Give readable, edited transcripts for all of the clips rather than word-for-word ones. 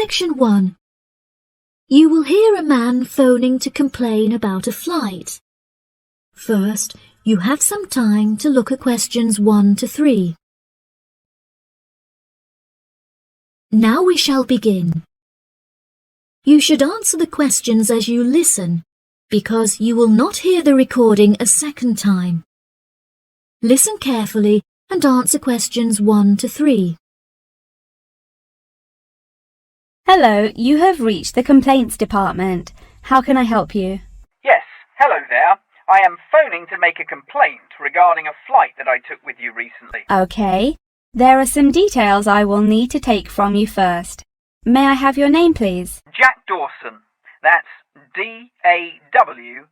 Section 1. You will hear a man phoning to complain about a flight. First, you have some time to look at questions 1 to 3. Now we shall begin. You should answer the questions as you listen, because you will not hear the recording a second time. Listen carefully and answer questions 1 to 3. Hello, you have reached the complaints department. How can I help you? Yes, hello there. I am phoning to make a complaint regarding a flight that I took with you recently. Okay. There are some details I will need to take from you first. May I have your name, please? Jack Dawson. That's D-A-W-S-O-N.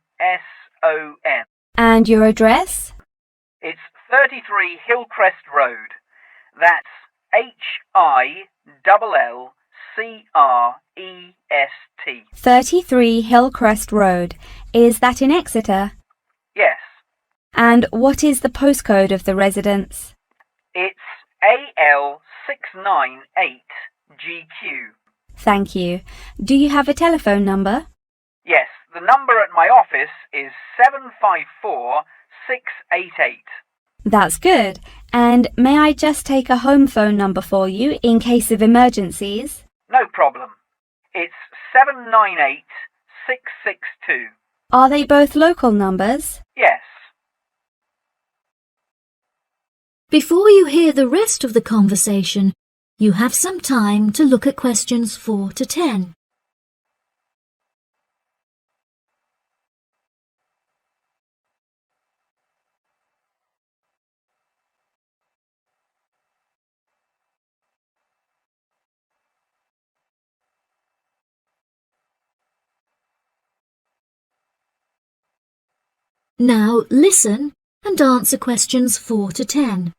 And your address? It's 33 Hillcrest Road. That's H-I-L-L-C-R-E-S-T. 33 Hillcrest Road. Is that in Exeter? Yes. And what is the postcode of the residence? It's AL698GQ. Thank you. Do you have a telephone number? Yes, the number at my office is 754688. That's good. And may I just take a home phone number for you in case of emergencies? No problem. It's 798662. Are they both local numbers? Yes. Before you hear the rest of the conversation, you have some time to look at questions 4 to 10. Now listen and answer questions 4 to 10.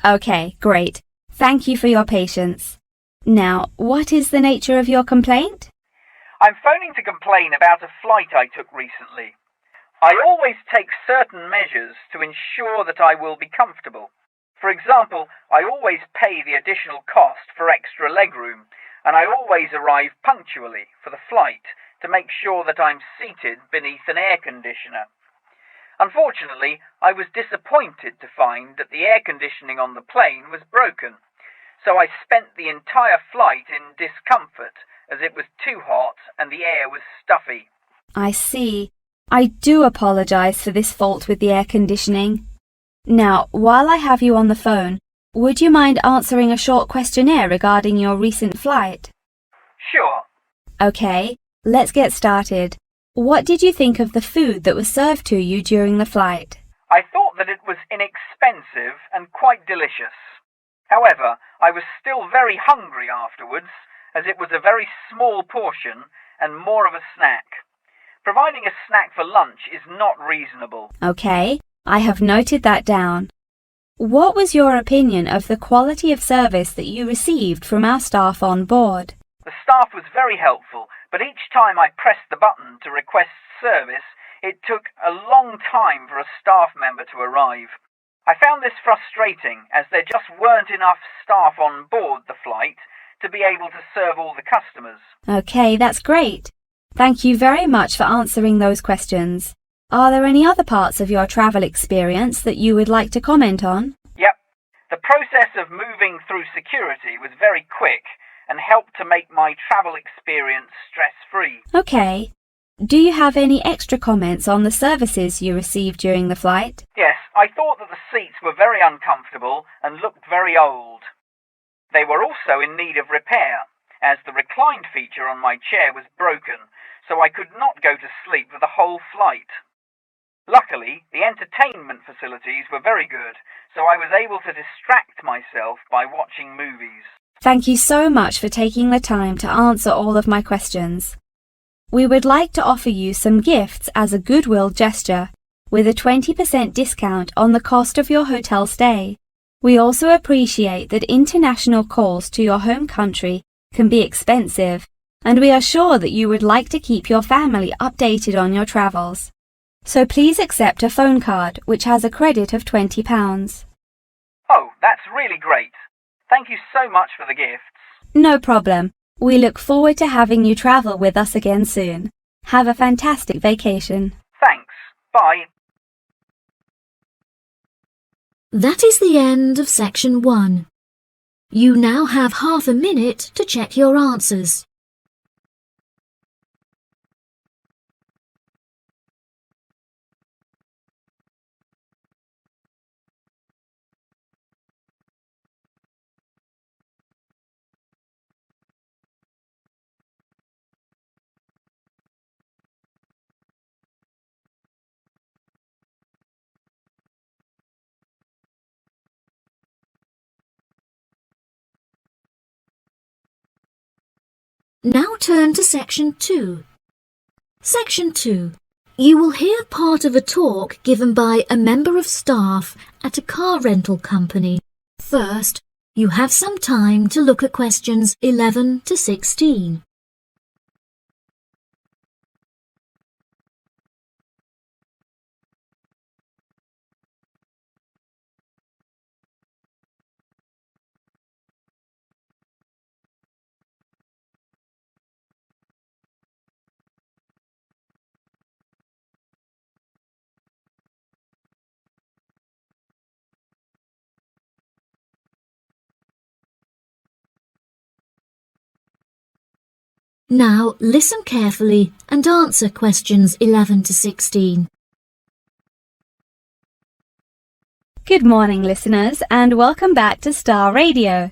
Okay, great. Thank you for your patience. Now, what is the nature of your complaint? I'm phoning to complain about a flight I took recently. I always take certain measures to ensure that I will be comfortable. For example, I always pay the additional cost for extra legroom, and I always arrive punctually for the flight to make sure that I'm seated beneath an air conditioner. Unfortunately, I was disappointed to find that the air conditioning on the plane was broken, so I spent the entire flight in discomfort as it was too hot and the air was stuffy. I see. I do apologize for this fault with the air conditioning. Now, while I have you on the phone, would you mind answering a short questionnaire regarding your recent flight? Sure. Okay, let's get started. What did you think of the food that was served to you during the flight? I thought that it was inexpensive and quite delicious. However, I was still very hungry afterwards, as it was a very small portion and more of a snack. Providing a snack for lunch is not reasonable. Okay, I have noted that down. What was your opinion of the quality of service that you received from our staff on board? The staff was very helpful, but each time I pressed the button to request service, it took a long time for a staff member to arrive. I found this frustrating, as there just weren't enough staff on board the flight to be able to serve all the customers. Okay, that's great. Thank you very much for answering those questions. Are there any other parts of your travel experience that you would like to comment on? Yep. The process of moving through security was very quick and helped to make my travel experience stress-free. Okay. Do you have any extra comments on the services you received during the flight? Yes, I thought that the seats were very uncomfortable and looked very old. They were also in need of repair, as the reclined feature on my chair was broken, so I could not go to sleep for the whole flight. Luckily, the entertainment facilities were very good, so I was able to distract myself by watching movies. Thank you so much for taking the time to answer all of my questions. We would like to offer you some gifts as a goodwill gesture, with a 20% discount on the cost of your hotel stay. We also appreciate that international calls to your home country can be expensive, and we are sure that you would like to keep your family updated on your travels. So please accept a phone card which has a credit of £20. Oh, that's really great. Thank you so much for the gifts. No problem. We look forward to having you travel with us again soon. Have a fantastic vacation. Thanks. Bye. That is the end of section 1. You now have half a minute to check your answers. Now turn to section 2. Section 2. You will hear part of a talk given by a member of staff at a car rental company. First, you have some time to look at questions 11 to 16. Now listen carefully and answer questions 11 to 16. Good morning, listeners, and welcome back to Star Radio.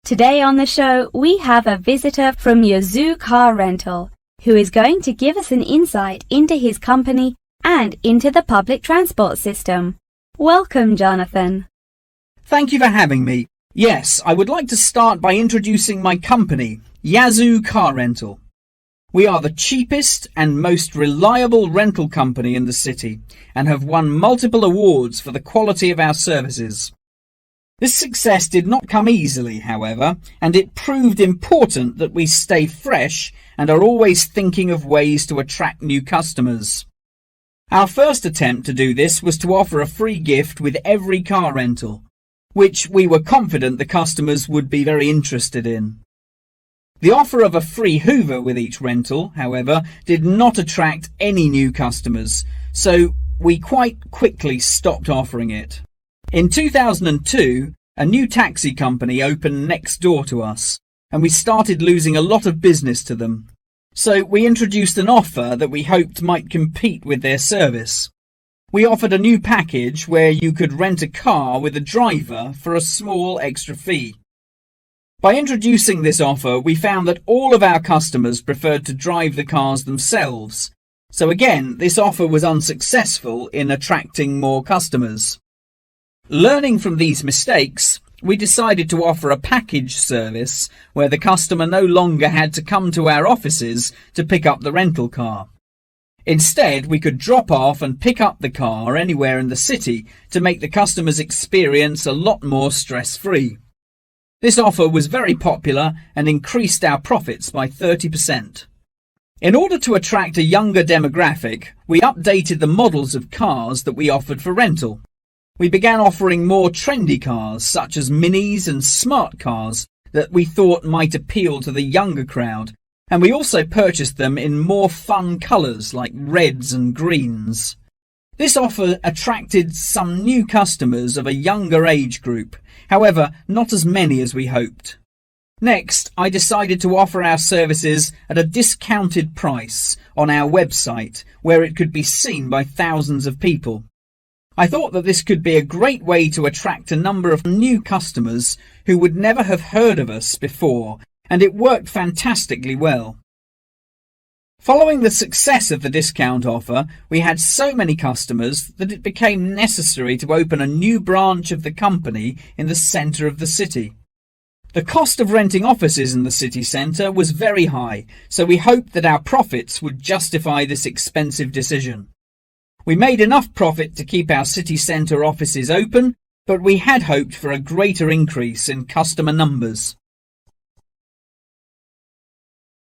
Today on the show, we have a visitor from Yazoo Car Rental, who is going to give us an insight into his company and into the public transport system. Welcome, Jonathan. Thank you for having me. Yes, I would like to start by introducing my company, Yazoo Car Rental. We are the cheapest and most reliable rental company in the city and have won multiple awards for the quality of our services. This success did not come easily, however, and it proved important that we stay fresh and are always thinking of ways to attract new customers. Our first attempt to do this was to offer a free gift with every car rental, which we were confident the customers would be very interested in. The offer of a free Hoover with each rental, however, did not attract any new customers, so we quite quickly stopped offering it. In 2002, a new taxi company opened next door to us, and we started losing a lot of business to them. So we introduced an offer that we hoped might compete with their service. We offered a new package where you could rent a car with a driver for a small extra fee. By introducing this offer, we found that all of our customers preferred to drive the cars themselves. So again, this offer was unsuccessful in attracting more customers. Learning from these mistakes, we decided to offer a package service where the customer no longer had to come to our offices to pick up the rental car. Instead, we could drop off and pick up the car anywhere in the city to make the customer's experience a lot more stress-free. This offer was very popular and increased our profits by 30%. In order to attract a younger demographic, we updated the models of cars that we offered for rental. We began offering more trendy cars such as minis and smart cars that we thought might appeal to the younger crowd, and we also purchased them in more fun colours like reds and greens. This offer attracted some new customers of a younger age group, however not as many as we hoped. Next, I decided to offer our services at a discounted price on our website where it could be seen by thousands of people. I thought that this could be a great way to attract a number of new customers who would never have heard of us before, and it worked fantastically well. Following the success of the discount offer, we had so many customers that it became necessary to open a new branch of the company in the centre of the city. The cost of renting offices in the city centre was very high, so we hoped that our profits would justify this expensive decision. We made enough profit to keep our city centre offices open, but we had hoped for a greater increase in customer numbers.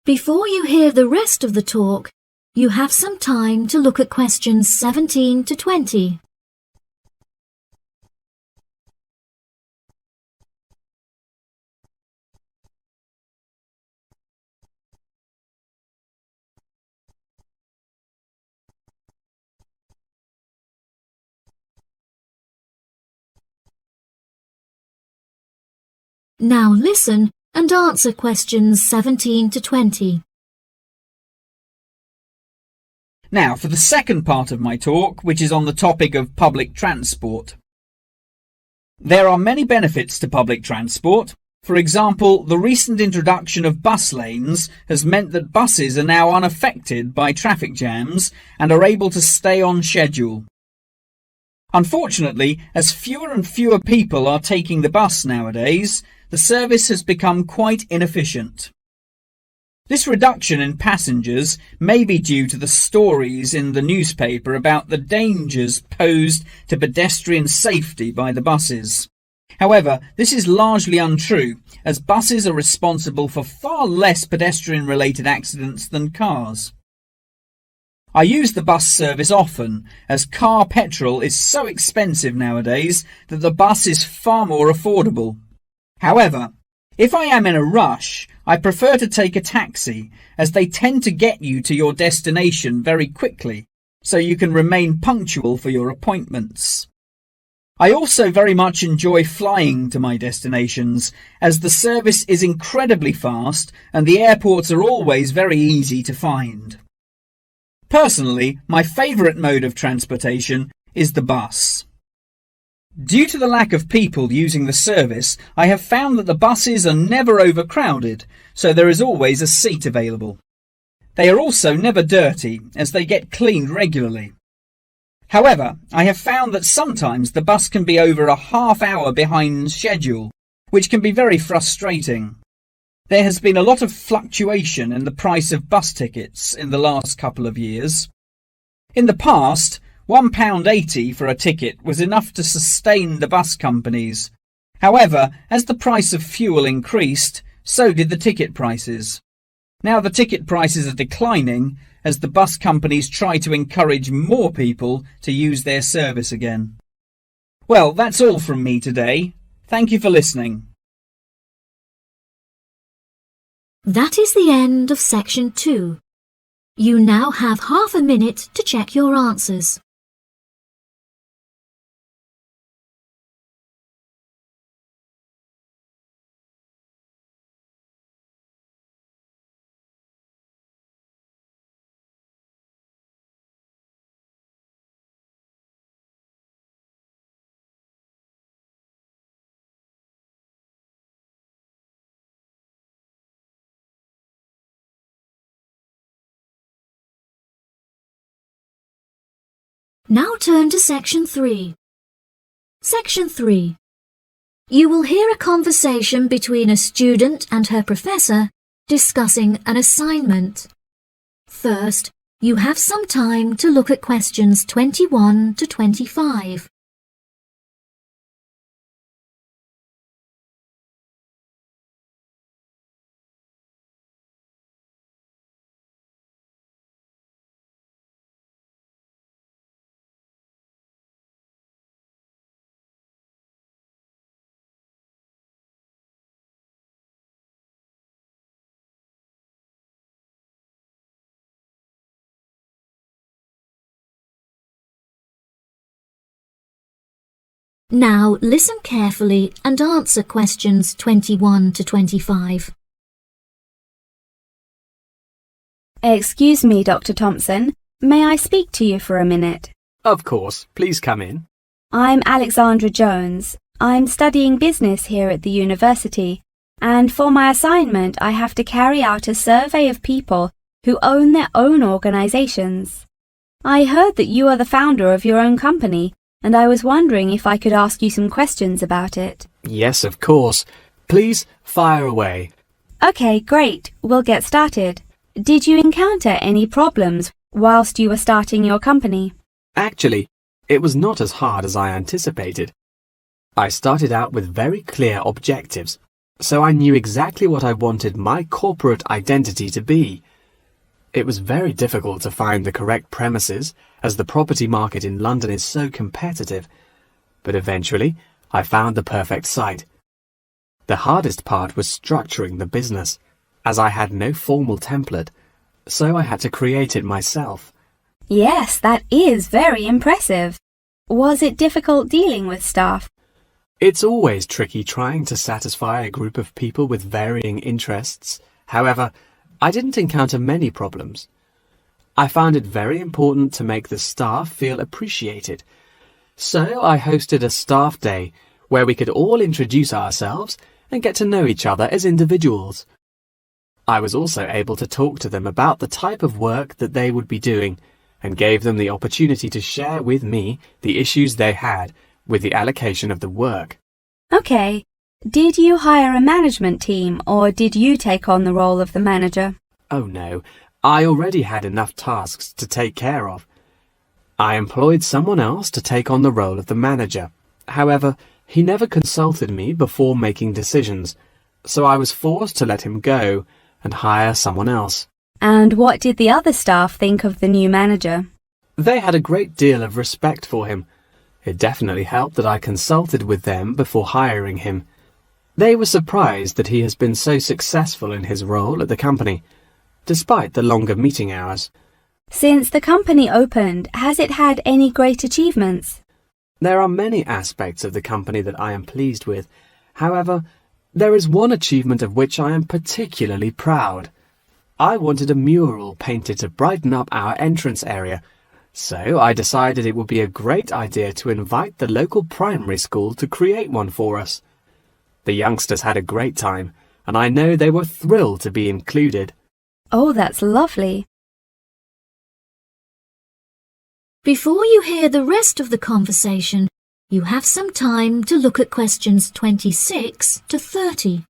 Before you hear the rest of the talk, you have some time to look at questions 17 to 20. Now listen and answer questions 17 to 20. Now for the second part of my talk, which is on the topic of public transport. There are many benefits to public transport. For example, the recent introduction of bus lanes has meant that buses are now unaffected by traffic jams and are able to stay on schedule. Unfortunately, as fewer and fewer people are taking the bus nowadays, the service has become quite inefficient. This reduction in passengers may be due to the stories in the newspaper about the dangers posed to pedestrian safety by the buses. However, this is largely untrue, as buses are responsible for far less pedestrian-related accidents than cars. I use the bus service often, as car petrol is so expensive nowadays that the bus is far more affordable. However, if I am in a rush, I prefer to take a taxi, as they tend to get you to your destination very quickly, so you can remain punctual for your appointments. I also very much enjoy flying to my destinations, as the service is incredibly fast and the airports are always very easy to find. Personally, my favourite mode of transportation is the bus. Due to the lack of people using the service, I have found that the buses are never overcrowded, so there is always a seat available. They are also never dirty, as they get cleaned regularly. However, I have found that sometimes the bus can be over a half hour behind schedule, which can be very frustrating. There has been a lot of fluctuation in the price of bus tickets in the last couple of years. In the past, £1.80 for a ticket was enough to sustain the bus companies. However, as the price of fuel increased, so did the ticket prices. Now the ticket prices are declining as the bus companies try to encourage more people to use their service again. Well, that's all from me today. Thank you for listening. That is the end of section 2. You now have half a minute to check your answers. Now turn to section 3. Section 3. You will hear a conversation between a student and her professor discussing an assignment. First, you have some time to look at questions 21 to 25. Now listen carefully and answer questions 21 to 25. Excuse me, Dr. Thompson. May I speak to you for a minute? Of course. Please come in. I'm Alexandra Jones. I'm studying business here at the university, and for my assignment I have to carry out a survey of people who own their own organizations. I heard that you are the founder of your own company, and I was wondering if I could ask you some questions about it. Yes, of course. Please fire away. Okay, great. We'll get started. Did you encounter any problems whilst you were starting your company? Actually, it was not as hard as I anticipated. I started out with very clear objectives, so I knew exactly what I wanted my corporate identity to be. It was very difficult to find the correct premises, as the property market in London is so competitive, but eventually I found the perfect site. The hardest part was structuring the business, as I had no formal template, so I had to create it myself. Yes, that is very impressive. Was it difficult dealing with staff? It's always tricky trying to satisfy a group of people with varying interests. However, I didn't encounter many problems. I found it very important to make the staff feel appreciated. So I hosted a staff day where we could all introduce ourselves and get to know each other as individuals. I was also able to talk to them about the type of work that they would be doing and gave them the opportunity to share with me the issues they had with the allocation of the work. Okay. Did you hire a management team or did you take on the role of the manager? Oh no, I already had enough tasks to take care of. I employed someone else to take on the role of the manager. However, he never consulted me before making decisions, so I was forced to let him go and hire someone else. And what did the other staff think of the new manager? They had a great deal of respect for him. It definitely helped that I consulted with them before hiring him. They were surprised that he has been so successful in his role at the company, despite the longer meeting hours. Since the company opened, has it had any great achievements? There are many aspects of the company that I am pleased with. However, there is one achievement of which I am particularly proud. I wanted a mural painted to brighten up our entrance area, so I decided it would be a great idea to invite the local primary school to create one for us. The youngsters had a great time, and I know they were thrilled to be included. Oh, that's lovely. Before you hear the rest of the conversation, you have some time to look at questions 26 to 30.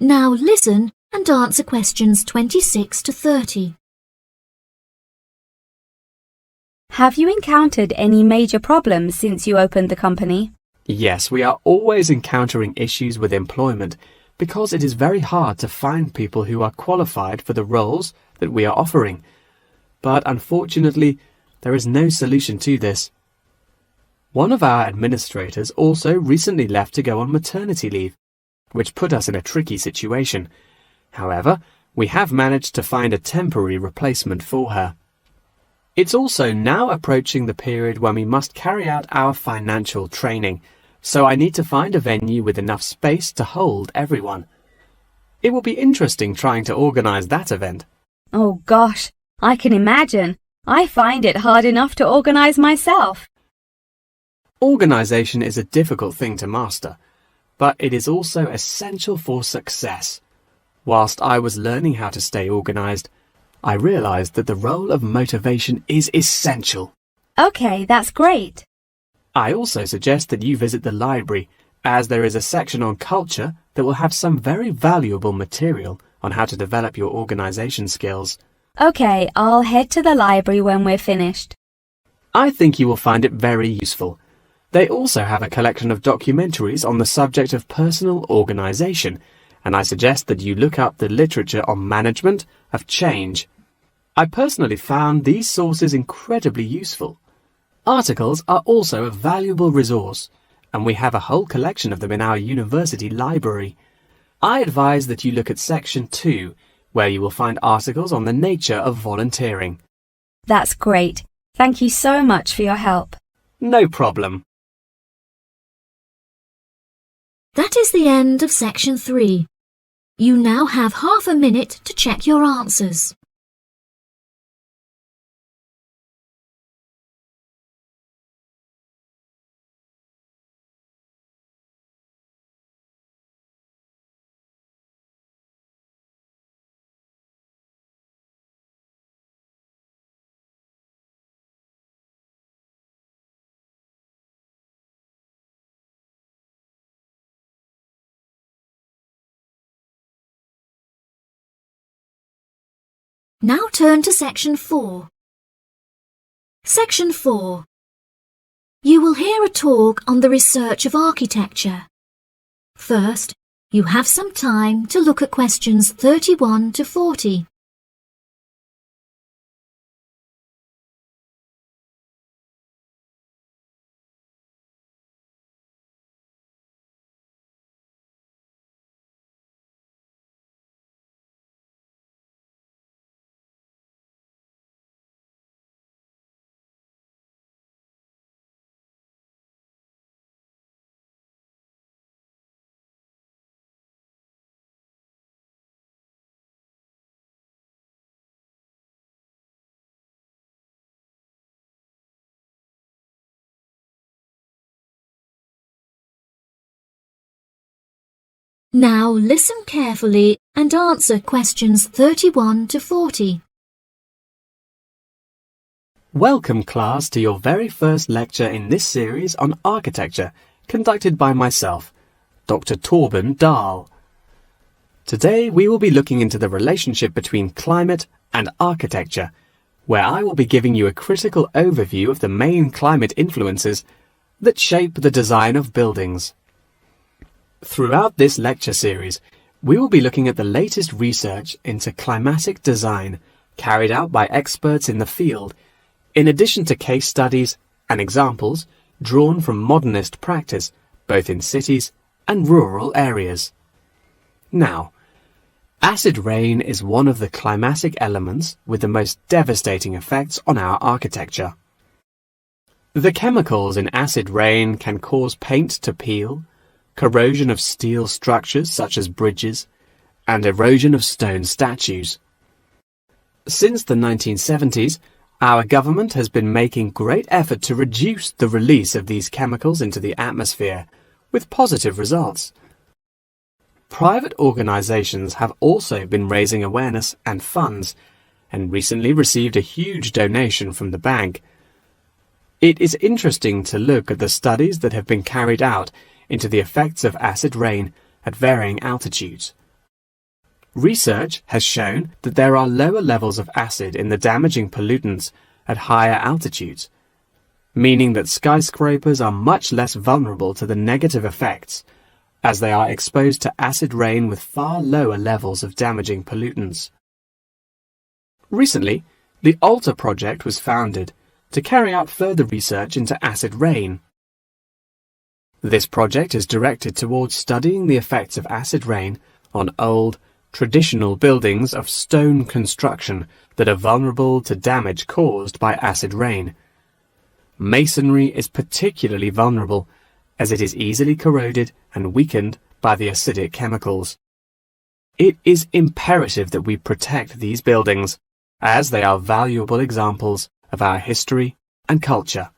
Now listen and answer questions 26 to 30. Have you encountered any major problems since you opened the company? Yes, we are always encountering issues with employment because it is very hard to find people who are qualified for the roles that we are offering. But unfortunately, there is no solution to this. One of our administrators also recently left to go on maternity leave, which put us in a tricky situation. However, we have managed to find a temporary replacement for her. It's also now approaching the period when we must carry out our financial training, so I need to find a venue with enough space to hold everyone. It will be interesting trying to organize that event. Oh gosh, I can imagine. I find it hard enough to organize myself. Organization is a difficult thing to master, but it is also essential for success. Whilst I was learning how to stay organized, I realized that the role of motivation is essential. Okay, that's great. I also suggest that you visit the library, as there is a section on culture that will have some very valuable material on how to develop your organization skills. Okay, I'll head to the library when we're finished. I think you will find it very useful. They also have a collection of documentaries on the subject of personal organization, and I suggest that you look up the literature on management of change. I personally found these sources incredibly useful. Articles are also a valuable resource, and we have a whole collection of them in our university library. I advise that you look at section 2, where you will find articles on the nature of volunteering. That's great. Thank you so much for your help. No problem. That is the end of section 3. You now have half a minute to check your answers. Now turn to section 4. Section 4. You will hear a talk on the research of architecture. First, you have some time to look at questions 31 to 40. Now listen carefully and answer questions 31 to 40. Welcome, class, to your very first lecture in this series on architecture, conducted by myself, Dr. Torben Dahl. Today we will be looking into the relationship between climate and architecture, where I will be giving you a critical overview of the main climate influences that shape the design of buildings. Throughout this lecture series, we will be looking at the latest research into climatic design carried out by experts in the field, in addition to case studies and examples drawn from modernist practice, both in cities and rural areas. Now, acid rain is one of the climatic elements with the most devastating effects on our architecture. The chemicals in acid rain can cause paint to peel, corrosion of steel structures such as bridges, and erosion of stone statues. Since the 1970s, our government has been making great effort to reduce the release of these chemicals into the atmosphere, with positive results. Private organisations have also been raising awareness and funds, and recently received a huge donation from the bank. It is interesting to look at the studies that have been carried out into the effects of acid rain at varying altitudes. Research has shown that there are lower levels of acid in the damaging pollutants at higher altitudes, meaning that skyscrapers are much less vulnerable to the negative effects, as they are exposed to acid rain with far lower levels of damaging pollutants. Recently, the ALTA project was founded to carry out further research into acid rain. This project is directed towards studying the effects of acid rain on old, traditional buildings of stone construction that are vulnerable to damage caused by acid rain. Masonry is particularly vulnerable, as it is easily corroded and weakened by the acidic chemicals. It is imperative that we protect these buildings, as they are valuable examples of our history and culture.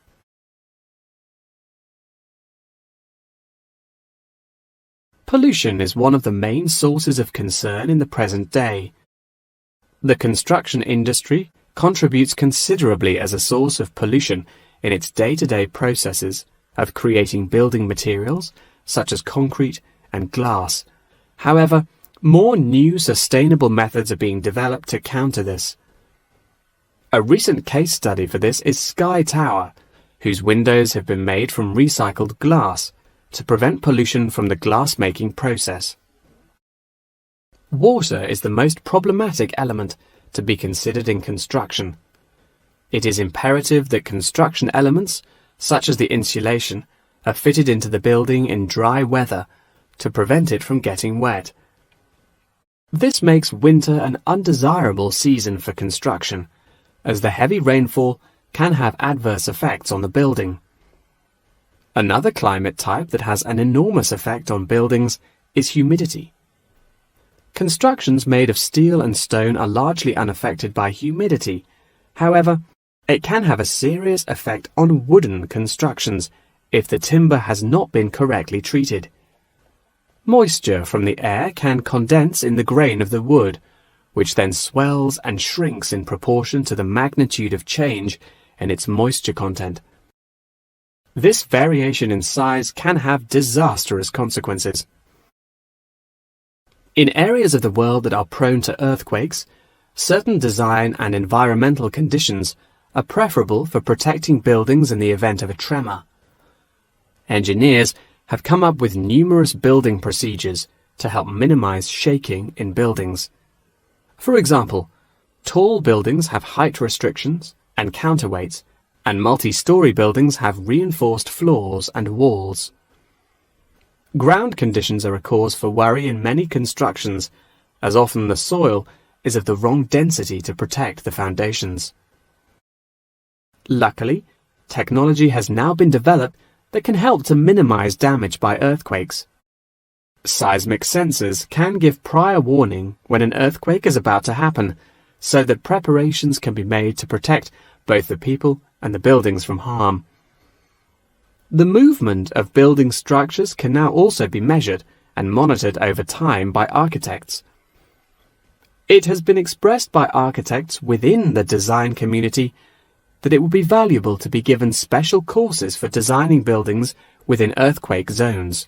Pollution is one of the main sources of concern in the present day. The construction industry contributes considerably as a source of pollution in its day-to-day processes of creating building materials such as concrete and glass. However, more new sustainable methods are being developed to counter this. A recent case study for this is Sky Tower, whose windows have been made from recycled glass to prevent pollution from the glass-making process. Water is the most problematic element to be considered in construction. It is imperative that construction elements, such as the insulation, are fitted into the building in dry weather to prevent it from getting wet. This makes winter an undesirable season for construction, as the heavy rainfall can have adverse effects on the building. Another climate type that has an enormous effect on buildings is humidity. Constructions made of steel and stone are largely unaffected by humidity. However, it can have a serious effect on wooden constructions if the timber has not been correctly treated. Moisture from the air can condense in the grain of the wood, which then swells and shrinks in proportion to the magnitude of change in its moisture content. This variation in size can have disastrous consequences. In areas of the world that are prone to earthquakes, certain design and environmental conditions are preferable for protecting buildings in the event of a tremor. Engineers have come up with numerous building procedures to help minimize shaking in buildings. For example, tall buildings have height restrictions and counterweights, and multi-story buildings have reinforced floors and walls. Ground conditions are a cause for worry in many constructions, as often the soil is of the wrong density to protect the foundations. Luckily, technology has now been developed that can help to minimize damage by earthquakes. Seismic sensors can give prior warning when an earthquake is about to happen, so that preparations can be made to protect both the people and the buildings from harm. The movement of building structures can now also be measured and monitored over time by architects. It has been expressed by architects within the design community that it would be valuable to be given special courses for designing buildings within earthquake zones.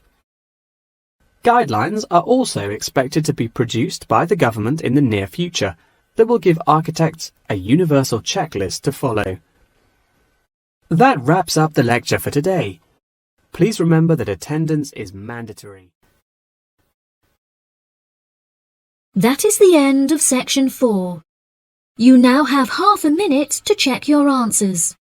Guidelines are also expected to be produced by the government in the near future that will give architects a universal checklist to follow. That wraps up the lecture for today. Please remember that attendance is mandatory. That is the end of section 4. You now have half a minute to check your answers.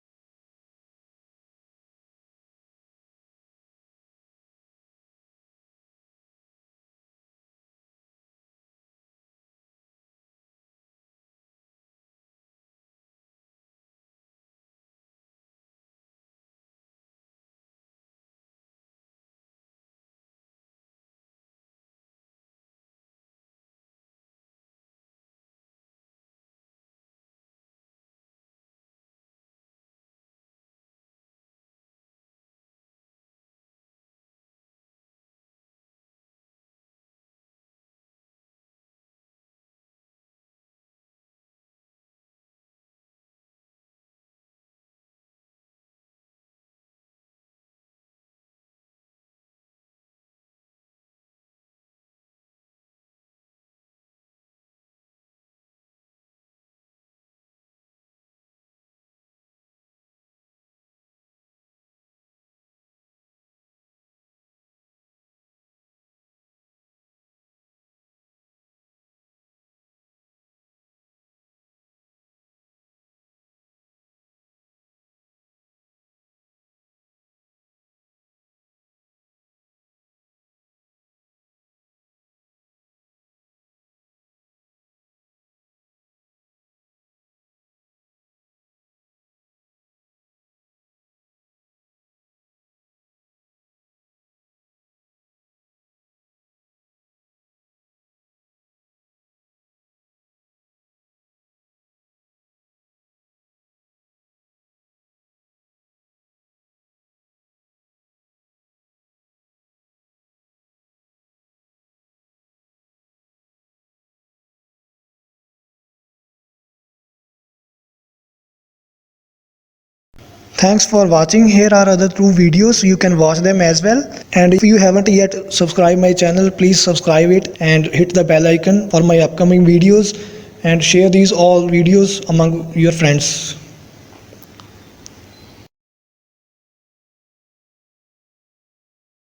Thanks for watching. Here are other 2 videos. You can watch them as well. And if you haven't yet subscribed my channel, please subscribe it and hit the bell icon for my upcoming videos, and share these all videos among your friends.